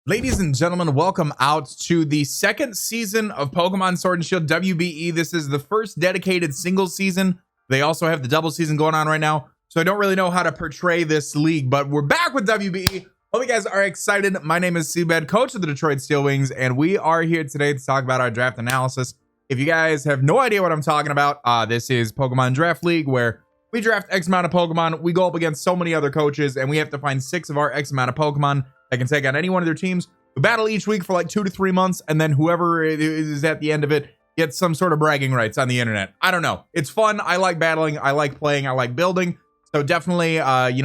Ladies and gentlemen, welcome out to the second season of Pokemon Sword and Shield WBE. This is the first dedicated single season. They also have the double season going on right now, so I don't really know how to portray this league, but we're back with WBE. Hope you guys are excited. My name is CBAD, coach of the Detroit Steel Wings, and we are here today to talk about our draft analysis. If you guys have no idea what I'm talking about, this is Pokemon Draft League, where we draft X amount of Pokemon. We go up against so many other coaches, and we have to find 6 of our X amount of Pokemon that can take on any one of their teams. We battle each week for like 2 to 3 months, and then whoever is at the end of it gets some sort of bragging rights on the internet. I don't know. It's fun. I like battling. I like playing. I like building. So definitely,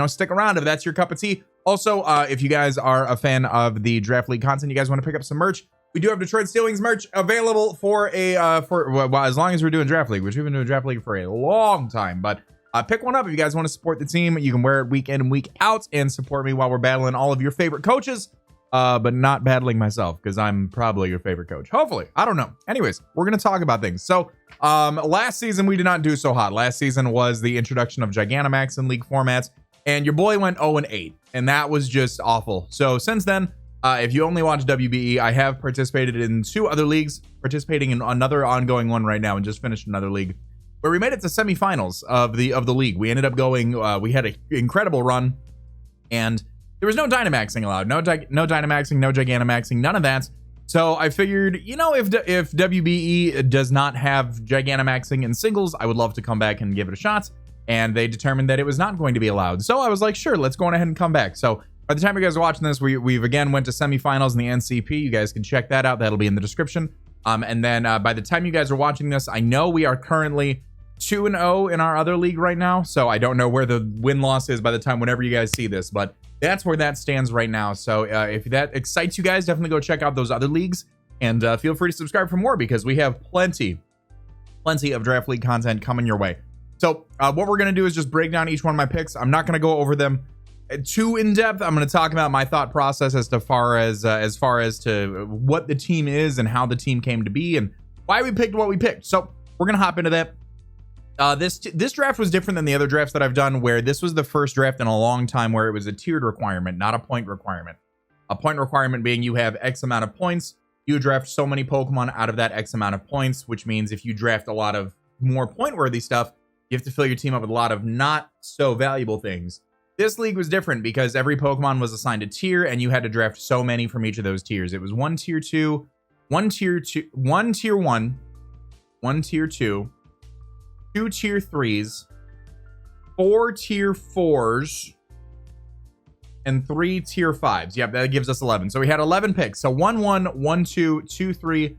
stick around if that's your cup of tea. Also, if you guys are a fan of the Draft League content, you guys want to pick up some merch, we do have Detroit Steel Wings merch available for as long as we're doing Draft League, which we've been doing Draft League for a long time. But pick one up if you guys want to support the team. You can wear it week in and week out and support me while we're battling all of your favorite coaches, but not battling myself because I'm probably your favorite coach. Hopefully. I don't know. Anyways, we're going to talk about things. So last season, we did not do so hot. Last season was the introduction of Gigantamax in league formats, and your boy went 0-8, and that was just awful. So since then, if you only watch WBE, I have participated in 2 other leagues, participating in another ongoing one right now, and just finished another league where we made it to semifinals of the league. We ended up going, we had an incredible run, and there was no Dynamaxing allowed. No Dynamaxing, no Gigantamaxing, none of that. So I figured, if WBE does not have Gigantamaxing in singles, I would love to come back and give it a shot. And they determined that it was not going to be allowed. So I was like, sure, let's go on ahead and come back. So by the time you guys are watching this, we've again went to semifinals in the NCP. You guys can check that out. That'll be in the description. And then by the time you guys are watching this, I know we are currently 2-0 in our other league right now. So I don't know where the win-loss is by the time whenever you guys see this, but that's where that stands right now. So if that excites you guys, definitely go check out those other leagues, and feel free to subscribe for more because we have plenty of Draft League content coming your way. So what we're going to do is just break down each one of my picks. I'm not going to go over them too in depth. I'm going to talk about my thought process as far as to what the team is and how the team came to be and why we picked what we picked. So we're going to hop into that. This draft was different than the other drafts that I've done, where this was the first draft in a long time where it was a tiered requirement, not a point requirement. A point requirement being you have X amount of points, you draft so many Pokemon out of that X amount of points, which means if you draft a lot of more point-worthy stuff, you have to fill your team up with a lot of not so valuable things. This league was different because every Pokemon was assigned a tier, and you had to draft so many from each of those tiers. It was 1 tier 2, 1 tier 2, 1 tier 1, 1 tier 2, 2 tier 3s, 4 tier 4s, and 3 tier 5s. Yep, that gives us 11. So we had 11 picks. So 1 1, 1 2, 2 3,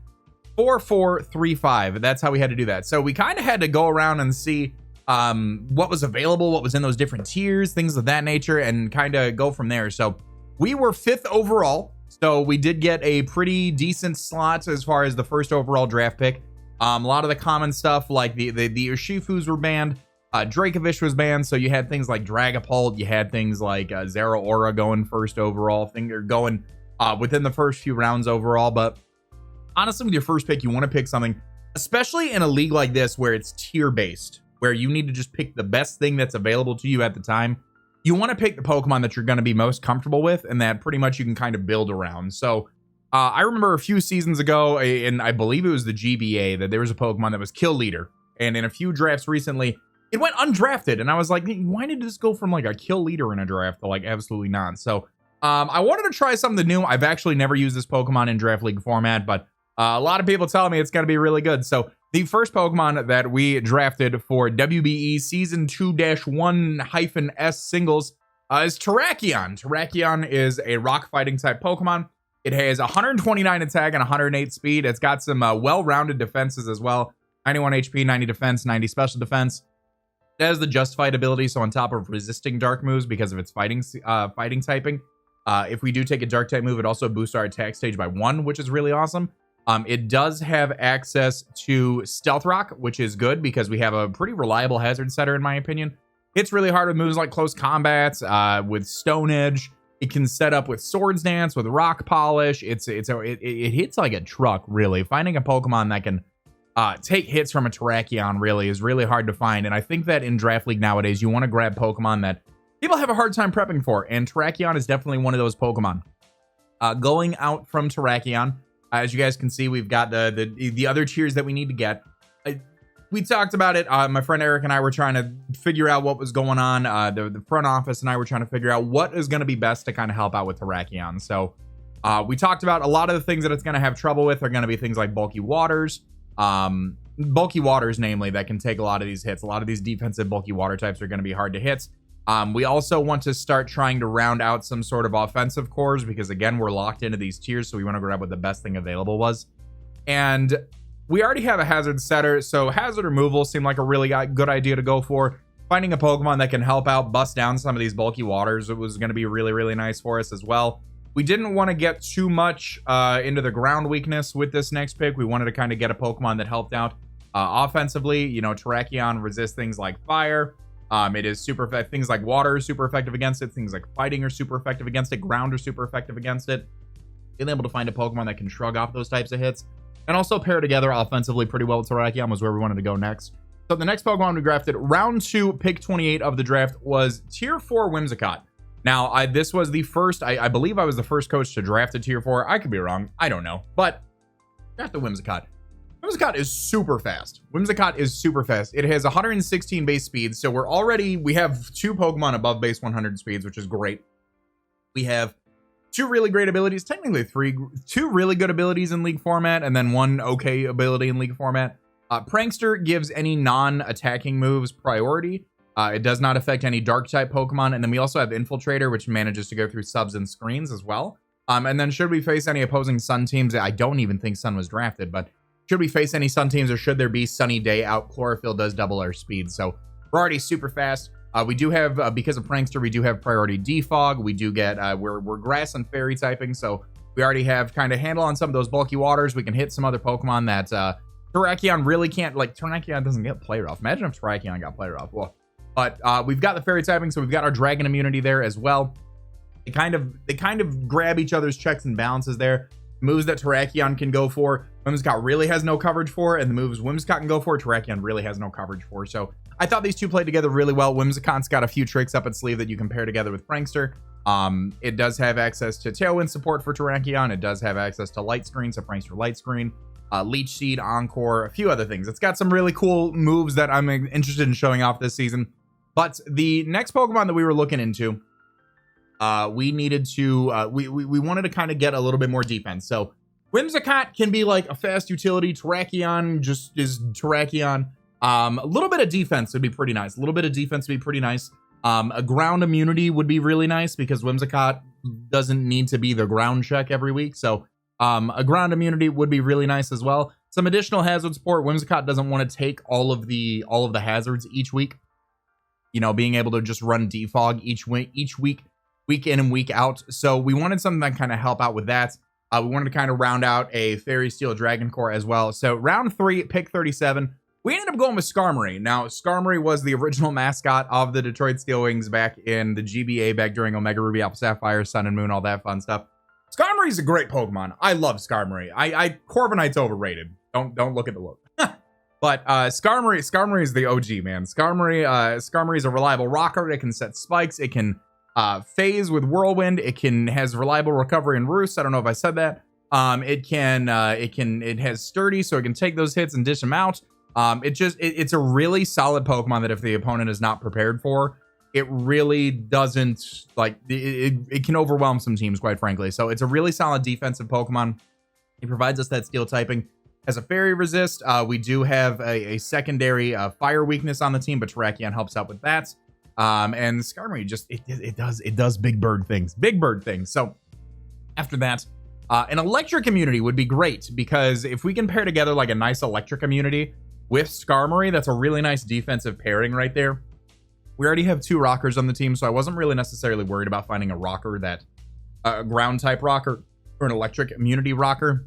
4 4, 3 5. That's how we had to do that. So we kind of had to go around and see what was available, what was in those different tiers, things of that nature, and kind of go from there. So we were 5th overall. So we did get a pretty decent slot as far as the first overall draft pick. A lot of the common stuff like the Urshifus were banned, Dracovish was banned, so you had things like Dragapult, you had things like Zeraora going first overall, going within the first few rounds overall. But honestly, with your first pick, you want to pick something, especially in a league like this where it's tier based, where you need to just pick the best thing that's available to you at the time. You want to pick the Pokemon that you're going to be most comfortable with and that pretty much you can kind of build around. So I remember a few seasons ago, and I believe it was the GBA, that there was a Pokemon that was Kill Leader. And in a few drafts recently, it went undrafted. And I was like, why did this go from like a Kill Leader in a draft to like absolutely not? So I wanted to try something new. I've actually never used this Pokemon in Draft League format, but a lot of people tell me it's going to be really good. So the first Pokemon that we drafted for WBE Season 2-1-S Singles is Terrakion. Terrakion is a rock fighting type Pokemon. It has 129 attack and 108 speed. It's got some well-rounded defenses as well. 91 HP, 90 defense, 90 special defense. It has the Justified ability, so on top of resisting dark moves because of its fighting typing. If we do take a dark type move, it also boosts our attack stage by 1, which is really awesome. It does have access to Stealth Rock, which is good because we have a pretty reliable hazard setter, in my opinion. It's really hard with moves like Close Combats, with Stone Edge. It can set up with Swords Dance, with Rock Polish. It hits like a truck, really. Finding a Pokemon that can take hits from a Terrakion really is really hard to find. And I think that in Draft League nowadays, you want to grab Pokemon that people have a hard time prepping for. And Terrakion is definitely one of those Pokemon. Going out from Terrakion, as you guys can see, we've got the other tiers that we need to get. We talked about it. My friend Eric and I were trying to figure out what was going on. The front office and I were trying to figure out what is going to be best to kind of help out with Terrakion. So we talked about a lot of the things that it's going to have trouble with are going to be things like bulky waters. Bulky waters, namely, that can take a lot of these hits. A lot of these defensive bulky water types are going to be hard to hit. We also want to start trying to round out some sort of offensive cores because, again, we're locked into these tiers, so we want to grab what the best thing available was. And we already have a hazard setter, so hazard removal seemed like a really good idea to go for. Finding a Pokemon that can help out bust down some of these bulky waters, it was going to be really, really nice for us as well. We didn't want to get too much into the ground weakness with this next pick. We wanted to kind of get a Pokemon that helped out offensively. You know, Terrakion resists things like fire. It is super effective. Things like water are super effective against it. Things like fighting are super effective against it. Ground are super effective against it. Being able to find a Pokemon that can shrug off those types of hits and also pair together offensively pretty well with Terrakion was where we wanted to go next. So the next Pokemon we drafted, round 2, pick 28 of the draft, was Tier 4 Whimsicott. Now, this was the first, I believe I was the first coach to draft a Tier 4. I could be wrong. I don't know. But drafted Whimsicott. Whimsicott is super fast. Whimsicott is super fast. It has 116 base speeds, so we have 2 Pokemon above base 100 speeds, which is great. We have 2 really great abilities, technically 2 really good abilities in League format, and then 1 okay ability in League format. Prankster gives any non-attacking moves priority. It does not affect any Dark-type Pokemon, and then we also have Infiltrator, which manages to go through subs and screens as well. And then should we face any opposing Sun teams, I don't even think Sun was drafted, but should we face any Sun teams or should there be Sunny Day out, Chlorophyll does double our speed. So we're already super fast. We do have, because of Prankster, we do have priority defog. We do get, we're grass and fairy typing, so we already have kind of handle on some of those bulky waters. We can hit some other Pokemon that Terrakion really can't, like Terrakion doesn't get play rough. Imagine if Terrakion got play rough. Well, but we've got the fairy typing, so we've got our dragon immunity there as well. They kind of grab each other's checks and balances there. Moves that Terrakion can go for, Whimsicott really has no coverage for, and the moves Whimsicott can go for, Terrakion really has no coverage for. So I thought these two played together really well. Whimsicott's got a few tricks up its sleeve that you can pair together with Prankster. It does have access to Tailwind support for Terrakion. It does have access to Light Screen, so Prankster Light Screen, Leech Seed, Encore, a few other things. It's got some really cool moves that I'm interested in showing off this season. But the next Pokemon that we were looking into, we needed to we wanted to kind of get a little bit more defense. So Whimsicott can be like a fast utility. Terrakion just is Terrakion. A little bit of defense would be pretty nice. A ground immunity would be really nice because Whimsicott doesn't need to be the ground check every week. So a ground immunity would be really nice as well. Some additional hazard support. Whimsicott doesn't want to take all of the hazards each week. You know, being able to just run defog each week, week in and week out. So we wanted something that kind of help out with that. We wanted to kind of round out a Fairy Steel Dragon Core as well. So round 3, pick 37, we ended up going with Skarmory. Now, Skarmory was the original mascot of the Detroit Steel Wings back in the GBA, back during Omega Ruby, Alpha Sapphire, Sun and Moon, all that fun stuff. Skarmory's a great Pokemon. I love Skarmory. Corviknight's overrated. Don't look at the look. But Skarmory is the OG, man. Skarmory is a reliable rocker. It can set spikes. It can phase with Whirlwind. It has reliable recovery and roost. I don't know if I said that. It has sturdy, so it can take those hits and dish them out. It's a really solid Pokemon that if the opponent is not prepared for, it really doesn't, like, it can overwhelm some teams, quite frankly. So it's a really solid defensive Pokemon. It provides us that steel typing. As a fairy resist, we do have a secondary fire weakness on the team, but Terrakion helps out with that. And Skarmory just it does big bird things. So after that, an electric immunity would be great because if we can pair together like a nice electric immunity with Skarmory, that's a really nice defensive pairing right there. We already have 2 rockers on the team, so I wasn't really necessarily worried about finding a rocker that a ground type rocker or an electric immunity rocker.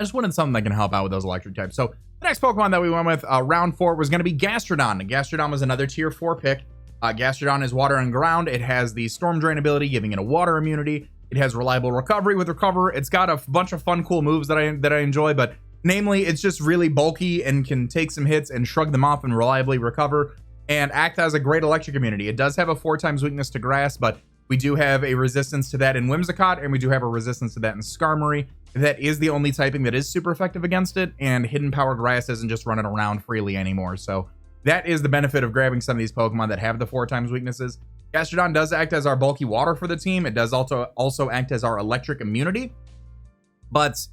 I just wanted something that can help out with those electric types. So the next Pokemon that we went with round 4 was going to be Gastrodon. Gastrodon was another tier 4 pick. Gastrodon is water and ground. It has the Storm Drain ability, giving it a water immunity. It has reliable recovery with Recover. It's got a bunch of fun, cool moves that I enjoy, but namely, it's just really bulky and can take some hits and shrug them off and reliably recover and act as a great electric immunity. It does have a 4 times weakness to grass, but We do have a resistance to that in Whimsicott, and we do have a resistance to that in Skarmory. That is the only typing that is super effective against it, and Hidden Power Grass isn't just running around freely anymore. So that is the benefit of grabbing some of these Pokemon that have the 4x weaknesses. Gastrodon does act as our bulky water for the team. It does also act as our electric immunity, but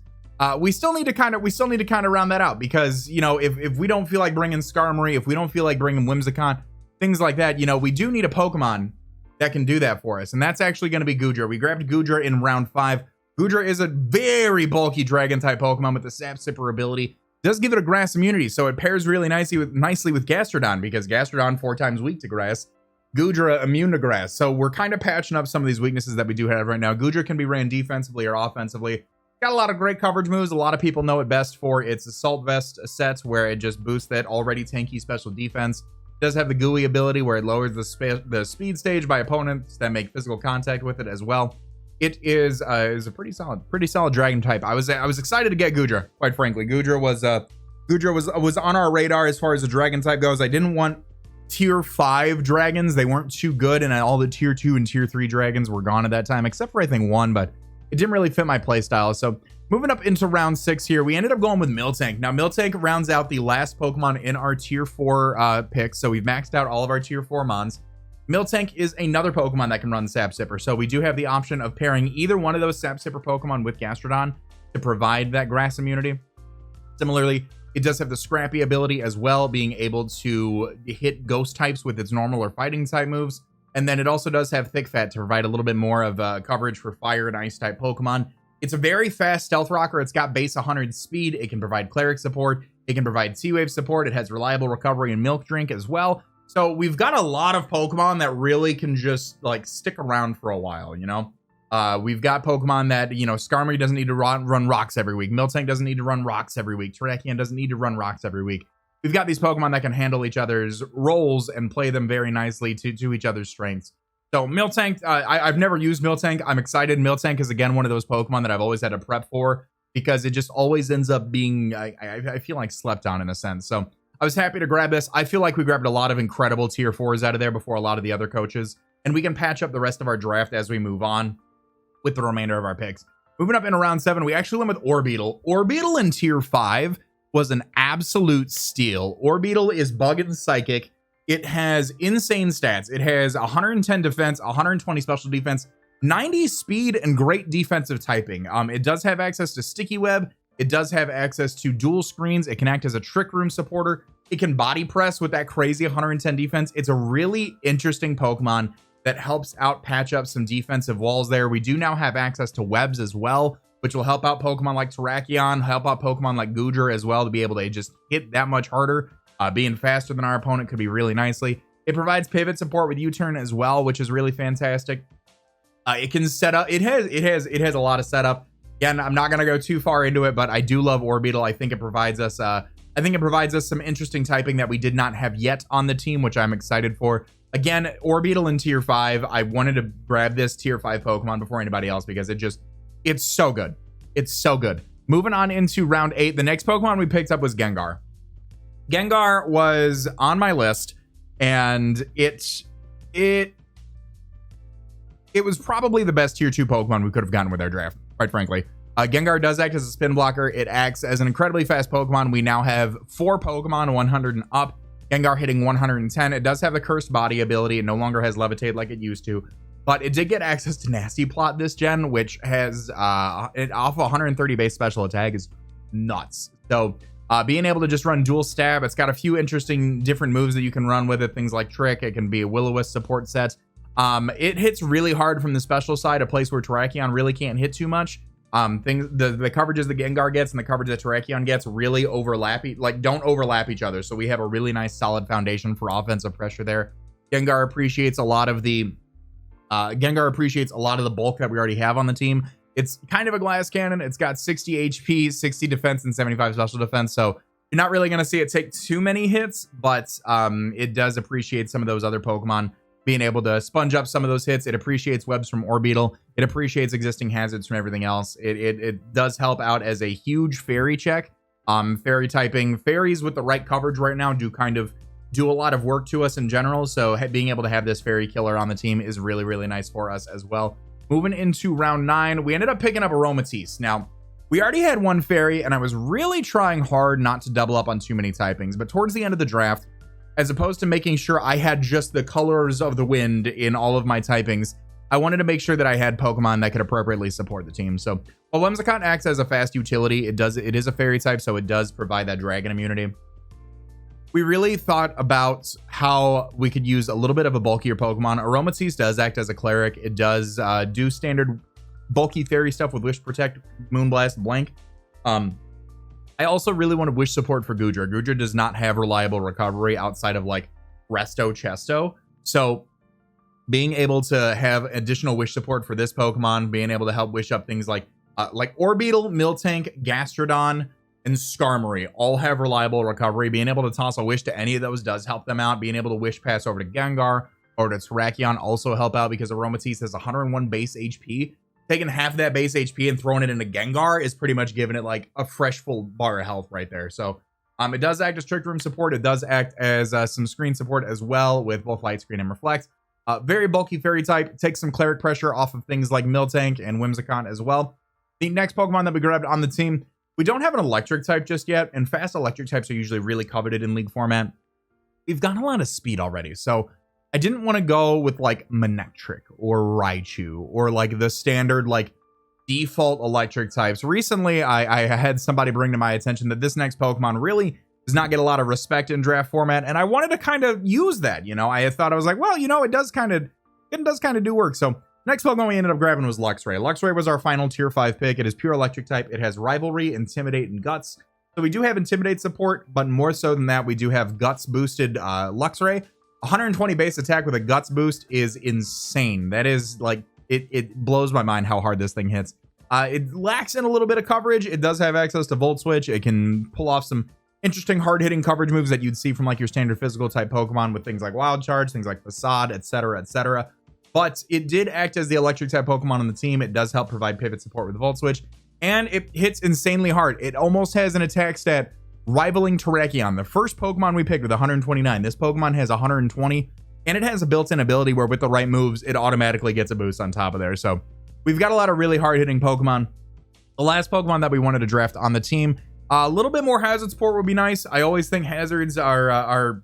we still need to kind of round that out, because, you know, if we don't feel like bringing Skarmory, if we don't feel like bringing Whimsicott, things like that, you know, we do need a Pokemon that can do that for us, and that's actually going to be Goodra. We grabbed Goodra in round 5. Goodra is a very bulky dragon type Pokemon with the Sap Sipper ability. It does give it a grass immunity, so it pairs really nicely with Gastrodon, because Gastrodon 4x weak to grass, Goodra immune to grass. So we're kind of patching up some of these weaknesses that we do have right now. Goodra can be ran defensively or offensively. Got a lot of great coverage moves. A lot of people know it best for its Assault Vest sets, where it just boosts that already tanky special defense. It does have the Gooey ability, where it lowers the speed stage by opponents that make physical contact with it as well. It is a pretty solid dragon type. I was excited to get Goodra, quite frankly. Goodra was on our radar as far as the dragon type goes. I didn't want tier 5 dragons. They weren't too good, and all the tier 2 and tier 3 dragons were gone at that time, except for I think one, but it didn't really fit my playstyle. So moving up into round 6 here, we ended up going with Miltank. Now Miltank rounds out the last Pokemon in our tier 4 picks, so we've maxed out all of our tier 4 mons. Miltank is another Pokemon that can run Sap Sipper, so we do have the option of pairing either one of those Sap Sipper Pokemon with Gastrodon to provide that grass immunity. Similarly, it does have the Scrappy ability as well, being able to hit ghost types with its normal or fighting type moves. And then it also does have Thick Fat to provide a little bit more of coverage for fire and ice type Pokemon. It's a very fast Stealth Rocker. It's got base 100 speed. It can provide Cleric support. It can provide T-Wave support. It has reliable recovery and Milk Drink as well. So we've got a lot of Pokemon that really can just like stick around for a while, you know? We've got Pokemon that, you know, Skarmory doesn't need to run rocks every week. Miltank doesn't need to run rocks every week. Terrakion doesn't need to run rocks every week. We've got these Pokemon that can handle each other's roles and play them very nicely to each other's strengths. So Miltank, I've never used Miltank. I'm excited. Miltank is, again, one of those Pokemon that I've always had to prep for, because it just always ends up being, I feel like, slept on in a sense. So I was happy to grab this. I feel like we grabbed a lot of incredible tier 4s out of there before a lot of the other coaches, and we can patch up the rest of our draft as we move on with the remainder of our picks. Moving up into round 7, we actually went with Orbeetle. Orbeetle in tier 5 was an absolute steal. Orbeetle is Bug and Psychic. It has insane stats. It has 110 defense, 120 special defense, 90 speed, and great defensive typing. It does have access to Sticky Web. It does have access to dual screens. It can act as a Trick Room supporter. It can body press with that crazy 110 defense. It's a really interesting Pokemon that helps out patch up some defensive walls there. We do now have access to webs as well, which will help out Pokemon like Terrakion, help out Pokemon like Goodra as well, to be able to just hit that much harder. Being faster than our opponent could be really nicely. It provides pivot support with U-turn as well, which is really fantastic. It can set up. It has a lot of setup. Again, I'm not gonna go too far into it, but I do love Orbeetle. I think it provides us. Some interesting typing that we did not have yet on the team, which I'm excited for. Again, Orbeetle in tier 5. I wanted to grab this tier 5 Pokemon before anybody else, because it's so good. It's so good. Moving on into round 8, the next Pokemon we picked up was Gengar. Gengar was on my list, and it was probably the best tier 2 Pokemon we could have gotten with our draft, quite frankly. Gengar does act as a spin blocker. It acts as an incredibly fast Pokemon. We now have 4 Pokemon 100 and up. Gengar hitting 110. It does have the Cursed Body ability. It no longer has Levitate like it used to, but it did get access to Nasty Plot this gen, which has it off 130 base special attack is nuts. So being able to just run dual stab, it's got a few interesting different moves that you can run with it. Things like Trick. It can be a Will-O-Wisp support set. It hits really hard from the special side, a place where Terrakion really can't hit too much. The coverages that Gengar gets and the coverage that Terrakion gets really don't overlap each other. So we have a really nice solid foundation for offensive pressure there. Gengar appreciates a lot of the bulk that we already have on the team. It's kind of a glass cannon. It's got 60 HP, 60 defense, and 75 special defense. So you're not really going to see it take too many hits, but it does appreciate some of those other Pokemon being able to sponge up some of those hits. It appreciates webs from Orbeetle. It appreciates existing hazards from everything else. It does help out as a huge fairy check. Fairy typing. Fairies with the right coverage right now do kind of do a lot of work to us in general. So being able to have this fairy killer on the team is really, really nice for us as well. Moving into round 9, we ended up picking up Aromatisse. Now, we already had one fairy, and I was really trying hard not to double up on too many typings. But towards the end of the draft, as opposed to making sure I had just the colors of the wind in all of my typings, I wanted to make sure that I had Pokemon that could appropriately support the team. So while Whimsicott acts as a fast utility, it is a fairy type, so it does provide that dragon immunity. We really thought about how we could use a little bit of a bulkier Pokemon. Aromatisse does act as a cleric. It does do standard bulky fairy stuff with Wish Protect, Moonblast, Blank. I also really wanted Wish support for Goodra. Goodra does not have reliable recovery outside of like Resto Chesto. So being able to have additional Wish support for this Pokemon, being able to help Wish up things like Orbeetle, Miltank, Gastrodon, and Skarmory all have reliable recovery. Being able to toss a Wish to any of those does help them out. Being able to Wish pass over to Gengar or to Terrakion also help out because Aromatisse has 101 base HP. Taking half of that base HP and throwing it into Gengar is pretty much giving it like a fresh full bar of health right there. So it does act as Trick Room support. It does act as some screen support as well with both Light Screen and Reflect. Very bulky fairy type. Takes some cleric pressure off of things like Miltank and Whimsicott as well. The next Pokemon that we grabbed on the team, we don't have an electric type just yet, and fast electric types are usually really coveted in League format. We've got a lot of speed already, so I didn't want to go with like Manectric or Raichu or like the standard like default electric types. Recently, I had somebody bring to my attention that this next Pokemon really does not get a lot of respect in draft format, and I wanted to kind of use that. You know, I thought I was like, well, you know, it does kind of do work. So next Pokemon we ended up grabbing was Luxray. Luxray was our final tier 5 pick. It is pure electric type. It has Rivalry, Intimidate, and Guts. So we do have Intimidate support, but more so than that, we do have Guts boosted Luxray. 120 base attack with a Guts boost is insane. That is like, it blows my mind how hard this thing hits. It lacks in a little bit of coverage. It does have access to Volt Switch. It can pull off some interesting hard-hitting coverage moves that you'd see from like your standard physical type Pokemon with things like Wild Charge, things like Facade, etc., etc. But it did act as the electric type Pokemon on the team. It does help provide pivot support with Volt Switch, and it hits insanely hard. It almost has an attack stat rivaling Terrakion, the first Pokemon we picked with 129. This Pokemon has 120, and it has a built-in ability where with the right moves, it automatically gets a boost on top of there. So we've got a lot of really hard-hitting Pokemon. The last Pokemon that we wanted to draft on the team, a little bit more hazard support would be nice. I always think hazards are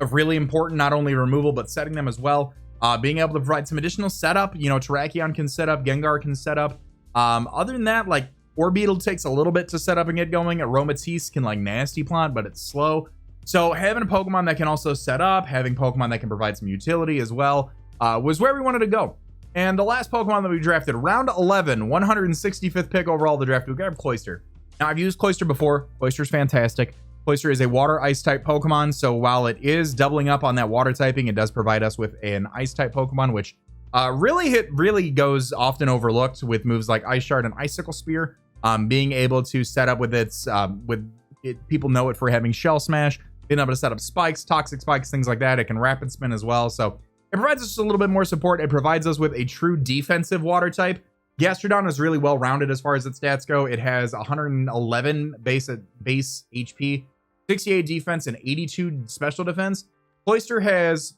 really important, not only removal, but setting them as well. Being able to provide some additional setup, you know, Terrakion can set up, Gengar can set up. Other than that, like Orbeetle takes a little bit to set up and get going. Aromatisse can like nasty plant, but it's slow. So having a Pokemon that can also set up, having Pokemon that can provide some utility as well, was where we wanted to go. And the last Pokemon that we drafted, round 11, 165th pick overall of the draft, we grabbed Cloyster. Now, I've used Cloyster before. Cloyster's fantastic. Cloyster is a water ice type Pokemon, so while it is doubling up on that water typing, it does provide us with an ice type Pokemon, which really goes often overlooked with moves like Ice Shard and Icicle Spear. Being able to set up with its people know it for having Shell Smash, being able to set up spikes, toxic spikes, things like that. It can rapid spin as well, so it provides us just a little bit more support. It provides us with a true defensive water type. Gastrodon is really well rounded as far as its stats go. It has 111 base HP, 68 defense, and 82 special defense. Cloyster has,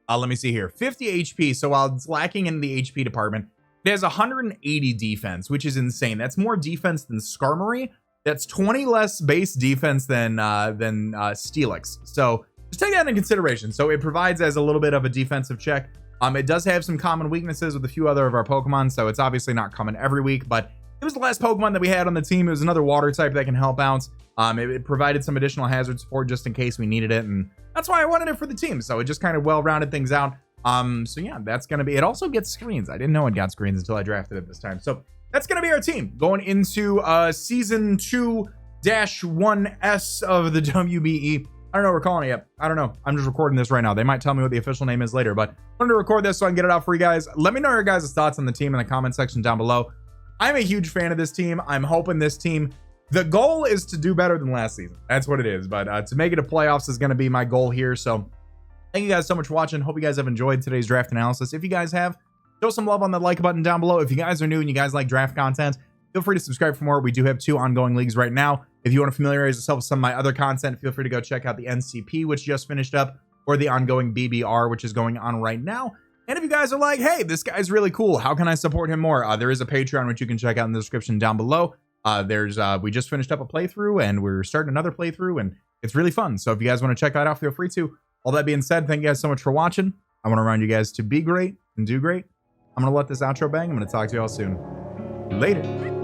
let me see here, 50 HP. So while it's lacking in the HP department, it has 180 defense, which is insane. That's more defense than Skarmory. That's 20 less base defense than Steelix. So just take that into consideration. So it provides as a little bit of a defensive check. It does have some common weaknesses with a few other of our Pokemon, so it's obviously not common every week, but it was the last Pokemon that we had on the team. It was another water type that can help out. It provided some additional hazard support just in case we needed it, and that's why I wanted it for the team. So it just kind of well-rounded things out. So yeah, that's going to be, it also gets screens. I didn't know it got screens until I drafted it this time. So that's going to be our team going into season 2-1S of the WBE. I don't know what we're calling it yet. I don't know. I'm just recording this right now. They might tell me what the official name is later, but I wanted to record this so I can get it out for you guys. Let me know your guys' thoughts on the team in the comment section down below. I'm a huge fan of this team. I'm hoping this team, the goal is to do better than last season. That's what it is. But to make it to playoffs is going to be my goal here. So thank you guys so much for watching. Hope you guys have enjoyed today's draft analysis. If you guys have, show some love on the like button down below. If you guys are new and you guys like draft content, feel free to subscribe for more. We do have 2 ongoing leagues right now. If you want to familiarize yourself with some of my other content, feel free to go check out the NCP, which just finished up, or the ongoing BBR, which is going on right now. And if you guys are like, hey, this guy's really cool, how can I support him more? There is a Patreon, which you can check out in the description down below. We just finished up a playthrough, and we're starting another playthrough, and it's really fun. So if you guys want to check that out, feel free to. All that being said, thank you guys so much for watching. I want to remind you guys to be great and do great. I'm going to let this outro bang. I'm going to talk to you all soon. Later.